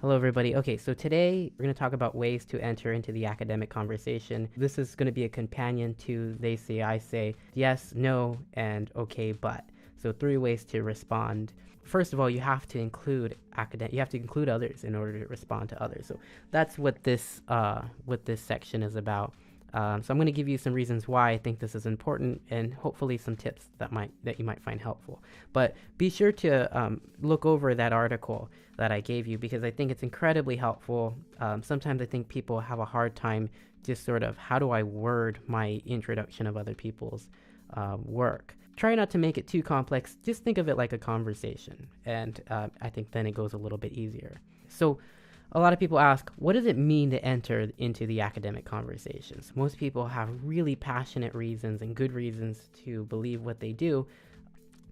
Hello, everybody. Okay, so today we're going to talk about ways to enter into the academic conversation. This is going to be a companion to they say, I say, yes, no, and okay, but. So 3 ways to respond. First of all, you have to include others in order to respond to others. So that's what this section is about. So I'm going to give you some reasons why I think this is important, and hopefully some tips that you might find helpful. But be sure to look over that article that I gave you, because I think it's incredibly helpful. Sometimes I think people have a hard time just sort of, how do I word my introduction of other people's work? Try not to make it too complex. Just think of it like a conversation, and I think then it goes a little bit easier. So a lot of people ask, what does it mean to enter into the academic conversations? Most people have really passionate reasons and good reasons to believe what they do,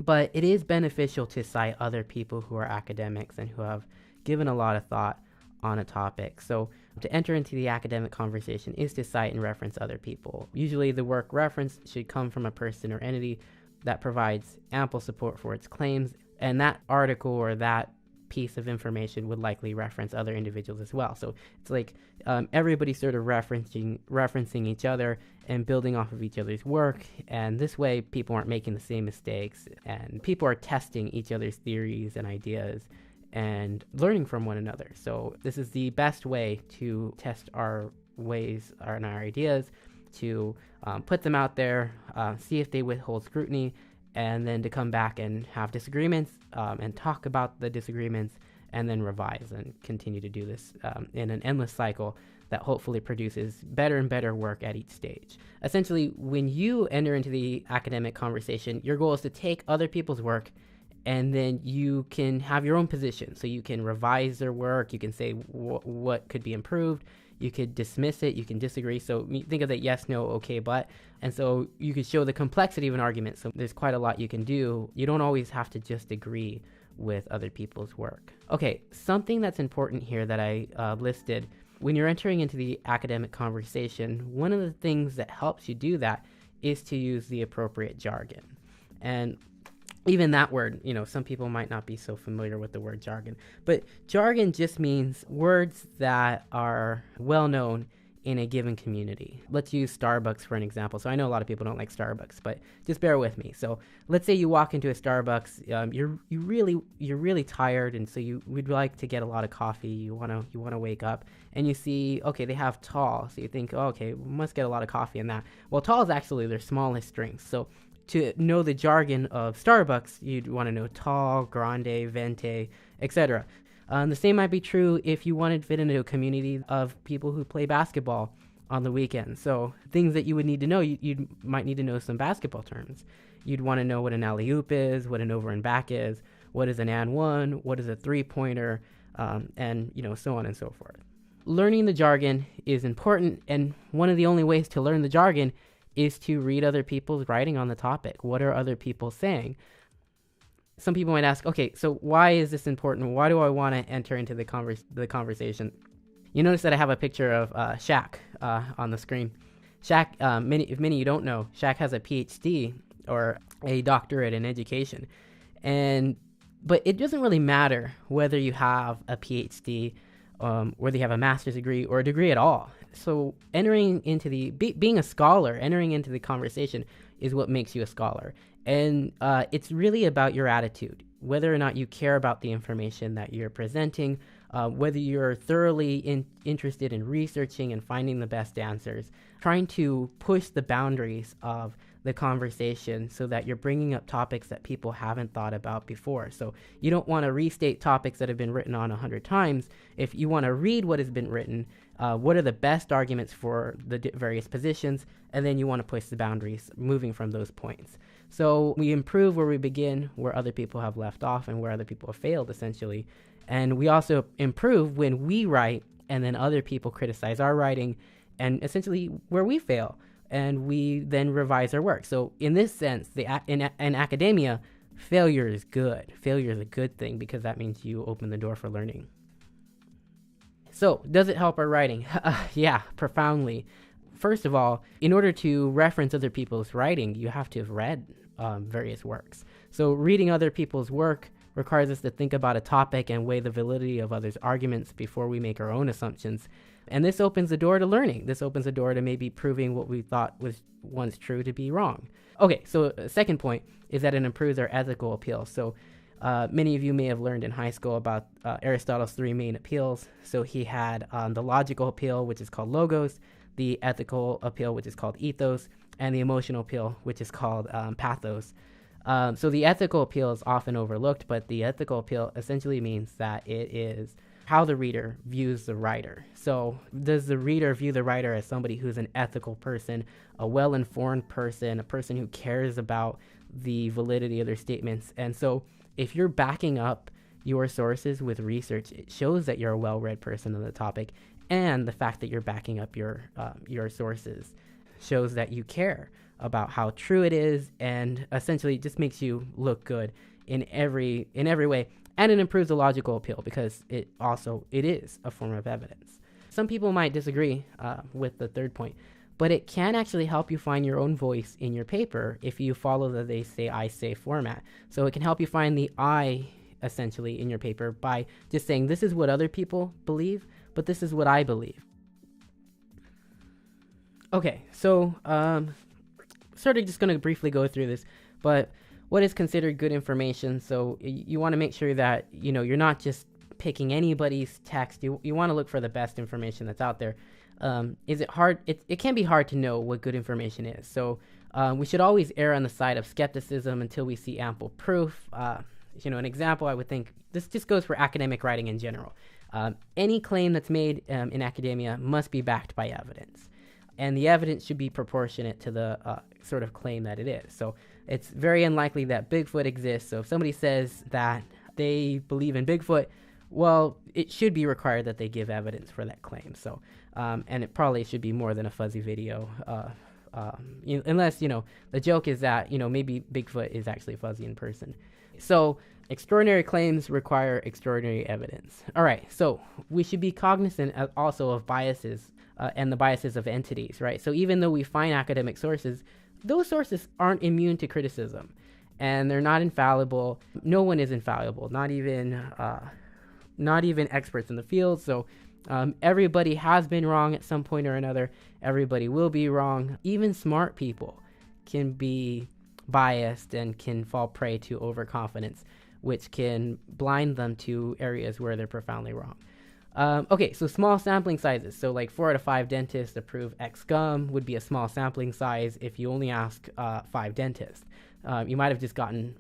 but it is beneficial to cite other people who are academics and who have given a lot of thought on a topic. So to enter into the academic conversation is to cite and reference other people. Usually the work referenced should come from a person or entity that provides ample support for its claims, and that article or that piece of information would likely reference other individuals as well. So it's like everybody's sort of referencing each other and building off of each other's work, and this way people aren't making the same mistakes, and people are testing each other's theories and ideas and learning from one another. So this is the best way to test our ways and our ideas, to put them out there, see if they withhold scrutiny, and then to come back and have disagreements and talk about the disagreements, and then revise and continue to do this in an endless cycle that hopefully produces better and better work at each stage. Essentially, when you enter into the academic conversation, your goal is to take other people's work, and then you can have your own position. So you can revise their work, you can say what could be improved, you could dismiss it, you can disagree. So think of that yes, no, okay, but. And so you could show the complexity of an argument. So there's quite a lot you can do. You don't always have to just agree with other people's work. Okay, something that's important here that I listed, when you're entering into the academic conversation, one of the things that helps you do that is to use the appropriate jargon. And even that word, some people might not be so familiar with the word jargon, but jargon just means words that are well known in a given community. Let's use Starbucks for an example. So I know a lot of people don't like Starbucks, but just bear with me. So let's say you walk into a Starbucks, you're really tired, and so you would like to get a lot of coffee. You wanna wake up, and you see, okay, they have tall. So you think, oh, okay, we must get a lot of coffee in that. Well, tall is actually their smallest drink. So to know the jargon of Starbucks, you'd want to know tall, grande, venti, etc. The same might be true if you wanted to fit into a community of people who play basketball on the weekend. So things that you would need to know, you might need to know some basketball terms. You'd want to know what an alley-oop is, what an over and back is, what is an and one, what is a three-pointer, and so on and so forth. Learning the jargon is important, and one of the only ways to learn the jargon is to read other people's writing on the topic. What are other people saying? Some people might ask, okay, so why is this important? Why do I want to enter into the conversation? You notice that I have a picture of Shaq on the screen. Shaq, if many of you don't know, Shaq has a PhD or a doctorate in education. But it doesn't really matter whether you have a PhD, whether you have a master's degree or a degree at all. So entering into being a scholar, entering into the conversation is what makes you a scholar. And it's really about your attitude, whether or not you care about the information that you're presenting, whether you're thoroughly interested in researching and finding the best answers, trying to push the boundaries of the conversation so that you're bringing up topics that people haven't thought about before. So you don't want to restate topics that have been written on 100 times. If you want to read what has been written, what are the best arguments for the various positions, and then you want to push the boundaries moving from those points. So we improve where we begin, where other people have left off and where other people have failed, essentially. And we also improve when we write and then other people criticize our writing, and essentially where we fail, and we then revise our work. So in this sense, in academia, failure is good. Failure is a good thing, because that means you open the door for learning. So does it help our writing? Yeah, profoundly. First of all, in order to reference other people's writing, you have to have read various works. So reading other people's work requires us to think about a topic and weigh the validity of others' arguments before we make our own assumptions. And this opens the door to learning. This opens the door to maybe proving what we thought was once true to be wrong. Okay, so a second point is that it improves our ethical appeal. So many of you may have learned in high school about Aristotle's three main appeals. So he had the logical appeal, which is called logos, the ethical appeal, which is called ethos, and the emotional appeal, which is called pathos. So the ethical appeal is often overlooked, but the ethical appeal essentially means that it is how the reader views the writer. So does the reader view the writer as somebody who's an ethical person, a well-informed person, a person who cares about the validity of their statements? And so if you're backing up your sources with research, it shows that you're a well-read person on the topic, and the fact that you're backing up your sources shows that you care about how true it is, and essentially just makes you look good in every way. And it improves the logical appeal because it is a form of evidence. Some people might disagree with the third point, but it can actually help you find your own voice in your paper if you follow the they say, I say format. So it can help you find the I essentially in your paper by just saying, this is what other people believe, but this is what I believe. Okay, so sort of just going to briefly go through this, but what is considered good information? So you want to make sure that, you're not just picking anybody's text. You want to look for the best information that's out there. Is it hard? It can be hard to know what good information is. So we should always err on the side of skepticism until we see ample proof. An example, I would think, this just goes for academic writing in general. Any claim that's made in academia must be backed by evidence. And the evidence should be proportionate to the sort of claim that it is. So it's very unlikely that Bigfoot exists. So if somebody says that they believe in Bigfoot, well, it should be required that they give evidence for that claim. So, and it probably should be more than a fuzzy video, unless, the joke is that, maybe Bigfoot is actually fuzzy in person. So extraordinary claims require extraordinary evidence. All right, so we should be cognizant also of biases and the biases of entities, right? So even though we find academic sources, those sources aren't immune to criticism, and they're not infallible. No one is infallible, not even experts in the field. So everybody has been wrong at some point or another. Everybody will be wrong. Even smart people can be biased and can fall prey to overconfidence, which can blind them to areas where they're profoundly wrong. Okay, so small sampling sizes. So like 4 out of 5 dentists approve X gum would be a small sampling size if you only ask 5 dentists. You might have just gotten,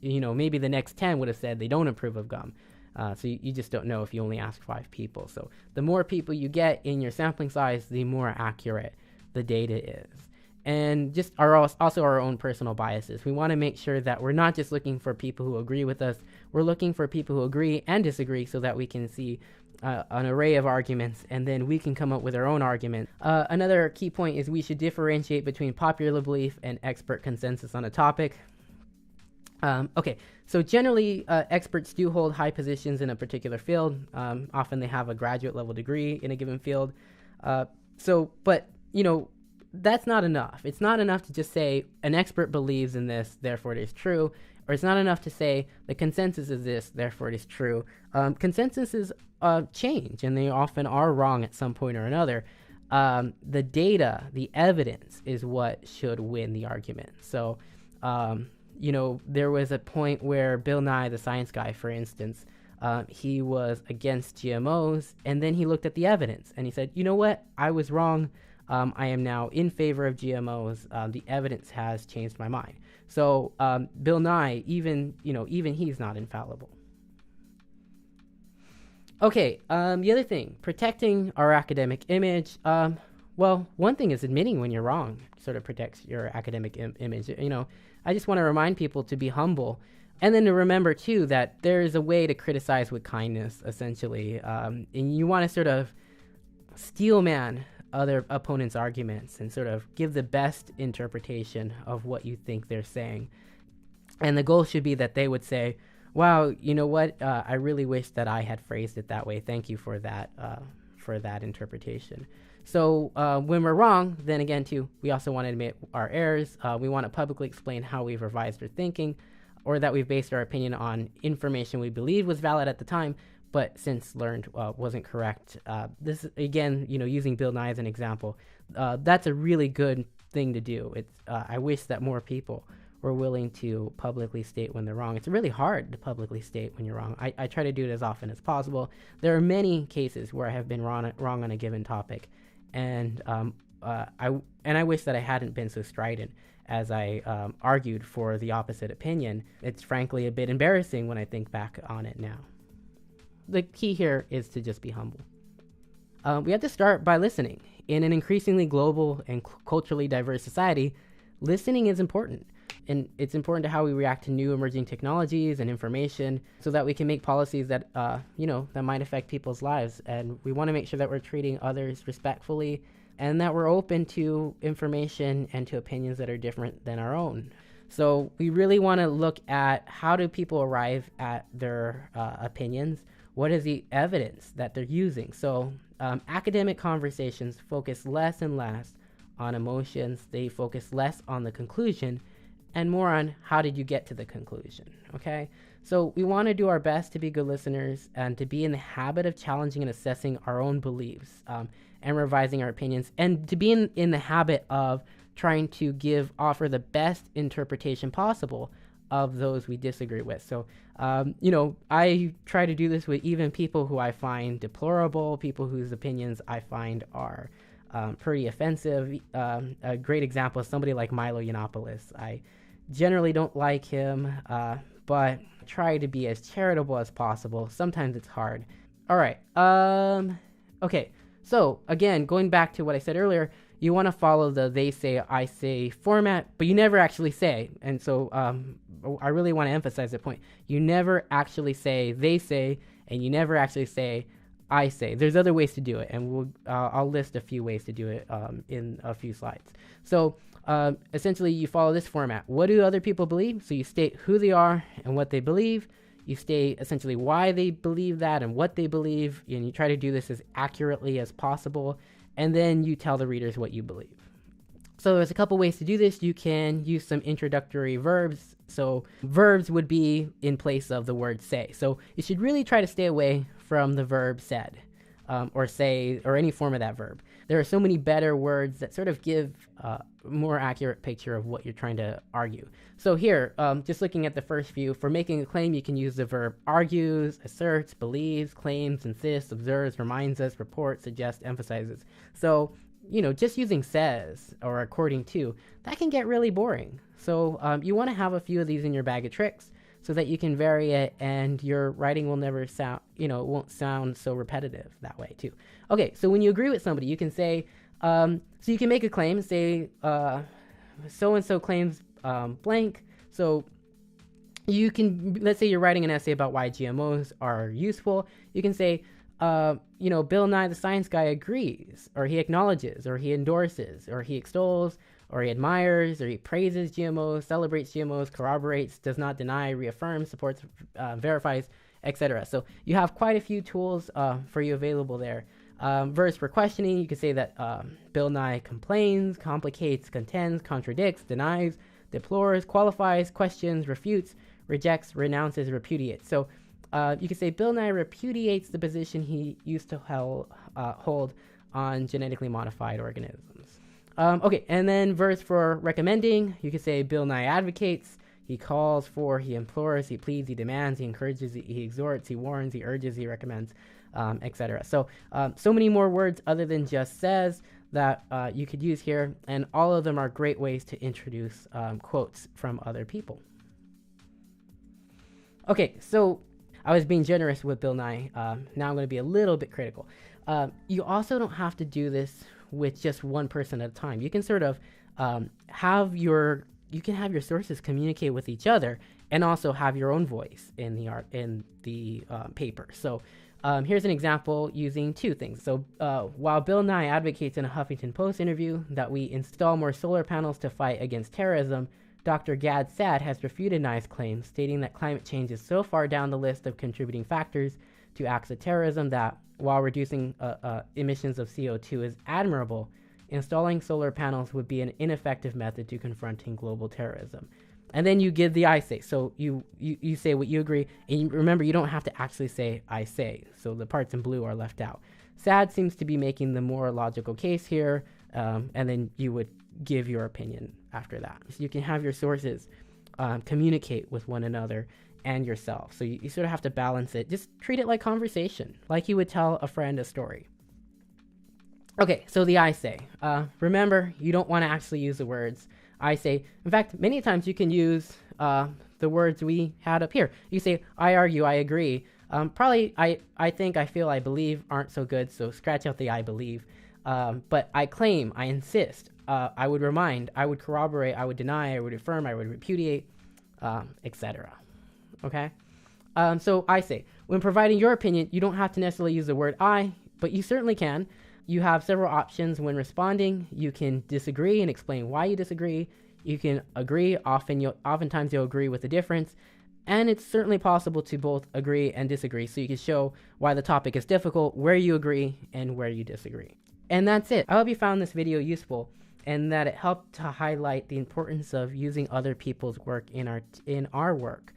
maybe the next 10 would have said they don't approve of gum. So you just don't know if you only ask 5 people. So the more people you get in your sampling size, the more accurate the data is. And just also our own personal biases. We want to make sure that we're not just looking for people who agree with us. We're looking for people who agree and disagree so that we can see an array of arguments, and then we can come up with our own argument. Another key point is we should differentiate between popular belief and expert consensus on a topic. Okay, so generally experts do hold high positions in a particular field. Often they have a graduate level degree in a given field. But that's not enough. It's not enough to just say an expert believes in this, therefore it is true. Or it's not enough to say the consensus is this, therefore it is true. Consensuses change, and they often are wrong at some point or another. The data, the evidence is what should win the argument. So, there was a point where Bill Nye, the science guy, for instance, he was against GMOs, and then he looked at the evidence, and he said, you know what, I was wrong. I am now in favor of GMOs. The evidence has changed my mind. So Bill Nye, even he's not infallible. Okay, the other thing, protecting our academic image. Well, one thing is admitting when you're wrong sort of protects your academic image. I just want to remind people to be humble. And then to remember, too, that there is a way to criticize with kindness, essentially. And you want to sort of steelman other opponents' arguments and sort of give the best interpretation of what you think they're saying. And the goal should be that they would say, wow, you know what, I really wish that I had phrased it that way. Thank you for that interpretation. So when we're wrong, then again, too, we also want to admit our errors. We want to publicly explain how we've revised our thinking. or that we've based our opinion on information we believed was valid at the time, but since learned wasn't correct. This again, using Bill Nye as an example, that's a really good thing to do. I wish that more people were willing to publicly state when they're wrong. It's really hard to publicly state when you're wrong. I try to do it as often as possible. There are many cases where I have been wrong on a given topic, and I wish that I hadn't been so strident as I argued for the opposite opinion. It's frankly a bit embarrassing when I think back on it now. The key here is to just be humble. We have to start by listening. In an increasingly global and culturally diverse society, listening is important. And it's important to how we react to new emerging technologies and information so that we can make policies that, that might affect people's lives. And we want to make sure that we're treating others respectfully and that we're open to information and to opinions that are different than our own. So we really want to look at how do people arrive at their opinions? What is the evidence that they're using? So academic conversations focus less and less on emotions. They focus less on the conclusion and more on how did you get to the conclusion, okay? So we want to do our best to be good listeners and to be in the habit of challenging and assessing our own beliefs and revising our opinions, and to be in the habit of trying to offer the best interpretation possible of those we disagree with. So, I try to do this with even people who I find deplorable, people whose opinions I find are pretty offensive. A great example is somebody like Milo Yiannopoulos. I generally don't like him, but try to be as charitable as possible. Sometimes it's hard. All right. Okay. So again, going back to what I said earlier, you want to follow the they say, I say format, but you never actually say. And so I really want to emphasize that point. You never actually say they say, and you never actually say I say. There's other ways to do it, and I'll list a few ways to do it in a few slides. So essentially, you follow this format. What do other people believe? So you state who they are and what they believe. You state essentially why they believe that and what they believe, and you try to do this as accurately as possible. And then you tell the readers what you believe. So there's a couple ways to do this. You can use some introductory verbs. So verbs would be in place of the word say. So you should really try to stay away from the verb said or say or any form of that verb. There are so many better words that sort of give a more accurate picture of what you're trying to argue. So here, just looking at the first few, for making a claim, you can use the verb argues, asserts, believes, claims, insists, observes, reminds us, reports, suggests, emphasizes. So, just using says or according to, that can get really boring. So you want to have a few of these in your bag of tricks so that you can vary it and your writing will never sound, it won't sound so repetitive that way too. Okay, so when you agree with somebody, you can say, so you can make a claim, say, so-and-so claims blank. So you can, let's say you're writing an essay about why GMOs are useful. You can say, Bill Nye the Science Guy agrees, or he acknowledges, or he endorses, or he extols, or he admires, or he praises GMOs, celebrates GMOs, corroborates, does not deny, reaffirms, supports, verifies, etc. So you have quite a few tools for you available there. Verbs for questioning, you can say that Bill Nye complains, complicates, contends, contradicts, denies, deplores, qualifies, questions, refutes, rejects, renounces, repudiates. So you can say Bill Nye repudiates the position he used to hold on genetically modified organisms. Okay, and then verbs for recommending, you could say Bill Nye advocates, he calls for, he implores, he pleads, he demands, he encourages, he exhorts, he warns, he urges, he recommends, etc. So many more words other than just says that you could use here, and all of them are great ways to introduce quotes from other people. Okay, so I was being generous with Bill Nye. Now I'm going to be a little bit critical. You also don't have to do this with just one person at a time. You can sort of have your sources communicate with each other, and also have your own voice in the paper. So here's an example using two things. So while Bill Nye advocates in a Huffington Post interview that we install more solar panels to fight against terrorism, Dr. Gad Saad has refuted Nye's claims, stating that climate change is so far down the list of contributing factors to acts of terrorism that, while reducing emissions of CO2 is admirable, installing solar panels would be an ineffective method to confronting global terrorism. And then you give the I say. So you say what you agree. And you, remember, you don't have to actually say I say. So the parts in blue are left out. Sad seems to be making the more logical case here. And then you would give your opinion after that. So you can have your sources communicate with one another and yourself. So you sort of have to balance it. Just treat it like conversation, like you would tell a friend a story. Okay, so the I say. Remember, you don't want to actually use the words I say. In fact, many times you can use the words we had up here. You say, I argue, I agree. Probably, I think, I feel, I believe aren't so good, so scratch out the I believe. But I claim, I insist, I would remind, I would corroborate, I would deny, I would affirm, I would repudiate, etc. Okay? So I say, when providing your opinion, you don't have to necessarily use the word I, but you certainly can. You have several options when responding. You can disagree and explain why you disagree. You can agree. Oftentimes you'll agree with a difference. And it's certainly possible to both agree and disagree. So you can show why the topic is difficult, where you agree, and where you disagree. And that's it. I hope you found this video useful and that it helped to highlight the importance of using other people's work in our work.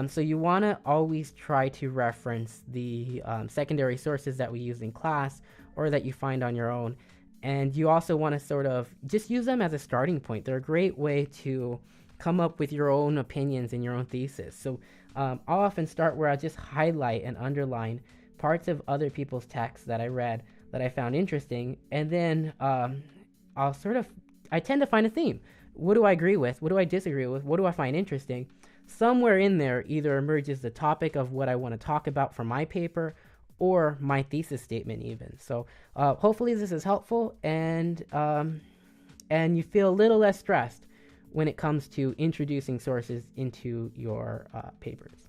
So you want to always try to reference the secondary sources that we use in class or that you find on your own. And you also want to sort of just use them as a starting point. They're a great way to come up with your own opinions and your own thesis. So I'll often start where I just highlight and underline parts of other people's texts that I read that I found interesting. And then I tend to find a theme. What do I agree with? What do I disagree with? What do I find interesting? Somewhere in there either emerges the topic of what I want to talk about for my paper or my thesis statement even. So hopefully this is helpful and you feel a little less stressed when it comes to introducing sources into your papers.